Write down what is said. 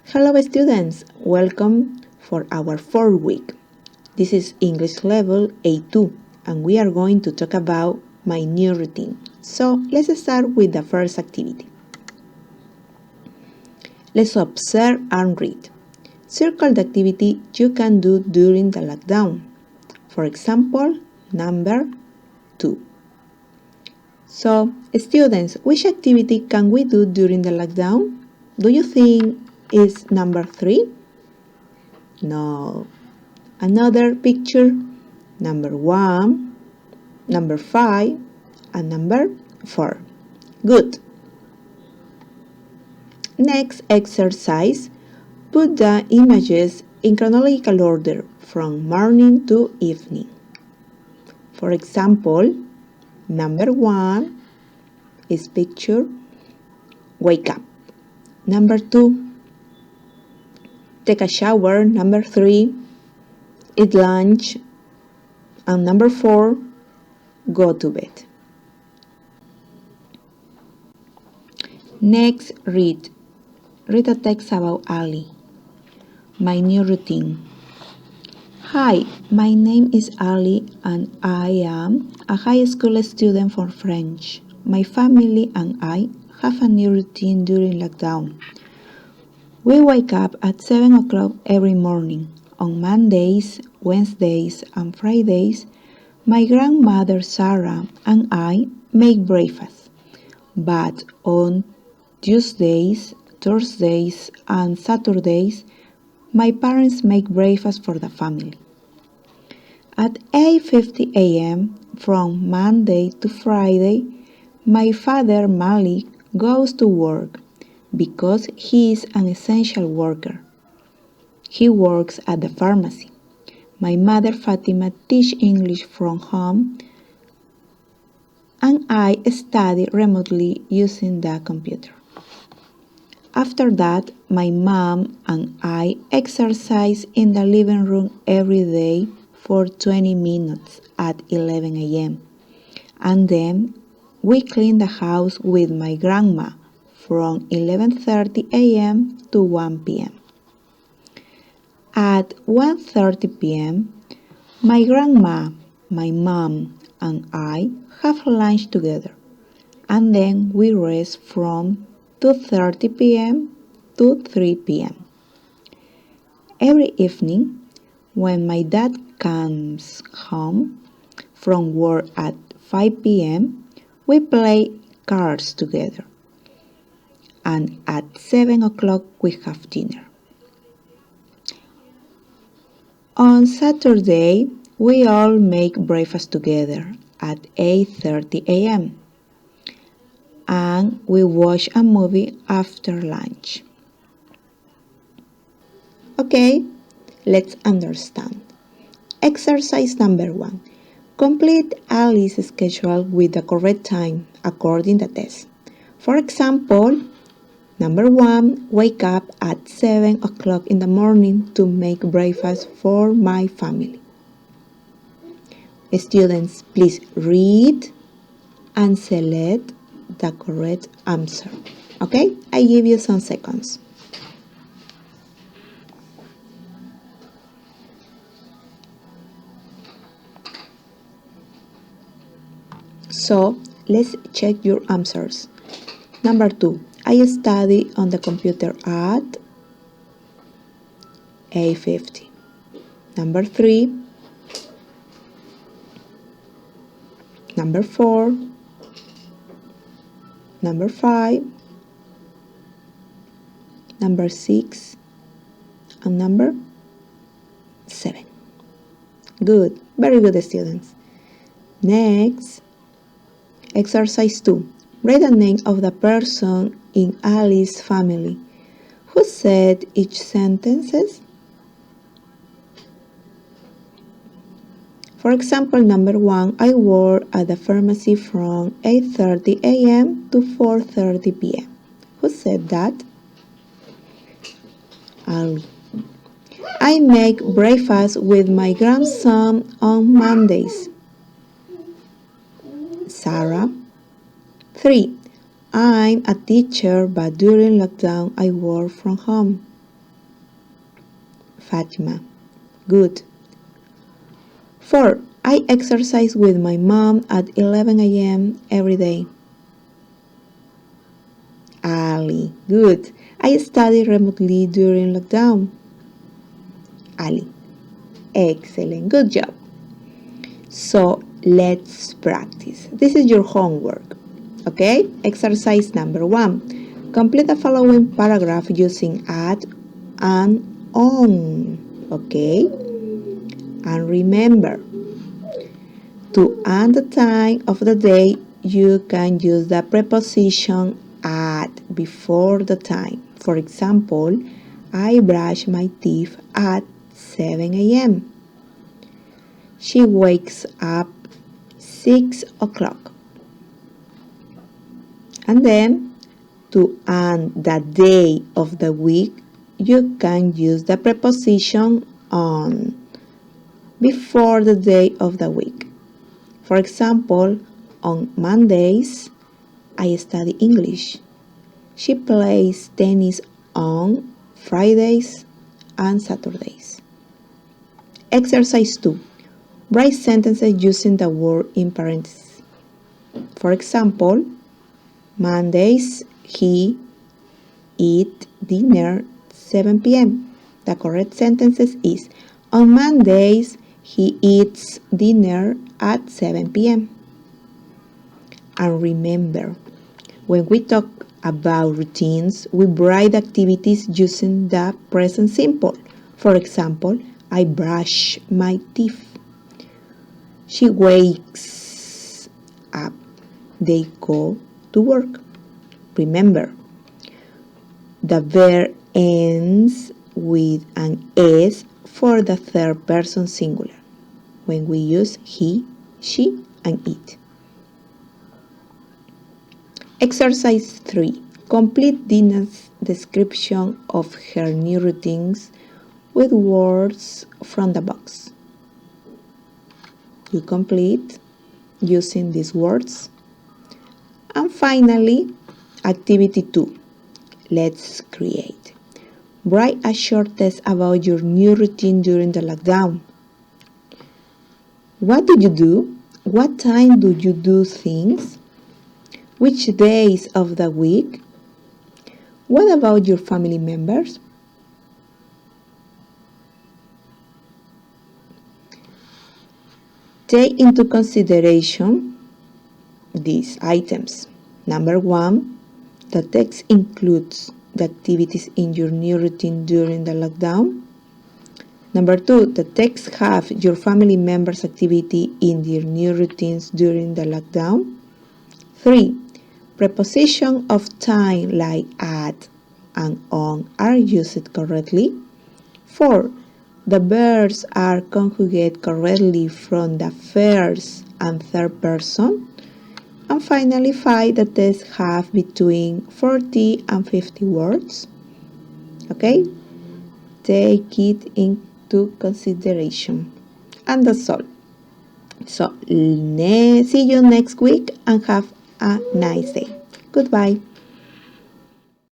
Hello students, welcome for our fourth week. This is English level A2 and we are going to talk about my new routine. So let's start with the first activity. Let's observe and read. Circle the activity you can do during the lockdown. For example, number 2. So students, which activity can we do during the lockdown? Do you think it's number 3? No. Another picture, number 1, number 5, and number 4. Good. Next exercise, put the images in chronological order from morning to evening. For example, number 1 is picture wake up. Number 2, take a shower. Number 3, eat lunch. And number 4, go to bed. Next, read. Read a text about Ali. My new routine. Hi, my name is Ali and I am a high school student for French. My family and I have a new routine during lockdown. We wake up at 7 o'clock every morning. On Mondays, Wednesdays, and Fridays, my grandmother Sarah and I make breakfast. But on Tuesdays, Thursdays, and Saturdays, my parents make breakfast for the family. At 8:50 a.m. from Monday to Friday, my father Malik goes to work because he is an essential worker. He works at the pharmacy. My mother Fatima teaches English from home and I study remotely using the computer. After that, my mom and I exercise in the living room every day for 20 minutes at 11 a.m. And then we clean the house with my grandma from 11:30 a.m. to 1 p.m. At 1:30 p.m., my grandma, my mom, and I have lunch together, and then we rest from 2:30 p.m. to 3 p.m. Every evening, when my dad comes home from work at 5 p.m., we play cards together, and at 7 o'clock we have dinner. On Saturday, we all make breakfast together at 8:30 a.m. and we watch a movie after lunch. Okay, let's understand. Exercise number 1. Complete Alice's schedule with the correct time according to the test. For example, number 1, wake up at 7 o'clock in the morning to make breakfast for my family. Students, please read and select the correct answer. Okay, I give you some seconds. So, let's check your answers. Number 2, I study on the computer at 8:50. Number 3, number 4, number 5, number 6, and number 7. Good, very good students. Next, exercise 2. Write the name of the person in Alice's family. Who said each sentence? For example, number 1, I work at the pharmacy from 8:30 a.m. to 4:30 p.m. Who said that? Ali. I make breakfast with my grandson on Mondays. Sarah. 3. I'm a teacher, but during lockdown I work from home. Fatima. Good. 4. I exercise with my mom at 11 a.m. every day. Ali. Good. I study remotely during lockdown. Ali. Excellent. Good job. So let's practice. This is your homework. Okay? Exercise number 1. Complete the following paragraph using at and on. Okay? And remember, to end the time of the day, you can use the preposition at before the time. For example, I brush my teeth at 7 a.m. She wakes up 6 o'clock. And then, to end the day of the week, you can use the preposition on before the day of the week. For example, on Mondays, I study English. She plays tennis on Fridays and Saturdays. Exercise 2. Write sentences using the word in parentheses. For example, Mondays, he eat dinner 7 p.m. The correct sentence is, on Mondays, he eats dinner at 7 p.m. And remember, when we talk about routines, we write activities using the present simple. For example, I brush my teeth. She wakes up. They go to work. Remember, the verb ends with an S for the third person singular when we use he, she, and it. Exercise 3. Complete Dina's description of her new routines with words from the box. You complete using these words. And finally, activity 2. Let's create. Write a short text about your new routine during the lockdown. What do you do? What time do you do things? Which days of the week? What about your family members? Take into consideration these items. Number 1, the text includes the activities in your new routine during the lockdown. Number 2, the text have your family members' activity in their new routines during the lockdown. 3, preposition of time like at and on are used correctly. 4, the verbs are conjugated correctly from the first and third person. And finally, 5, the text have between 40 and 50 words. Okay? Take it into consideration. And that's all. So, see you next week and have a nice day. Goodbye.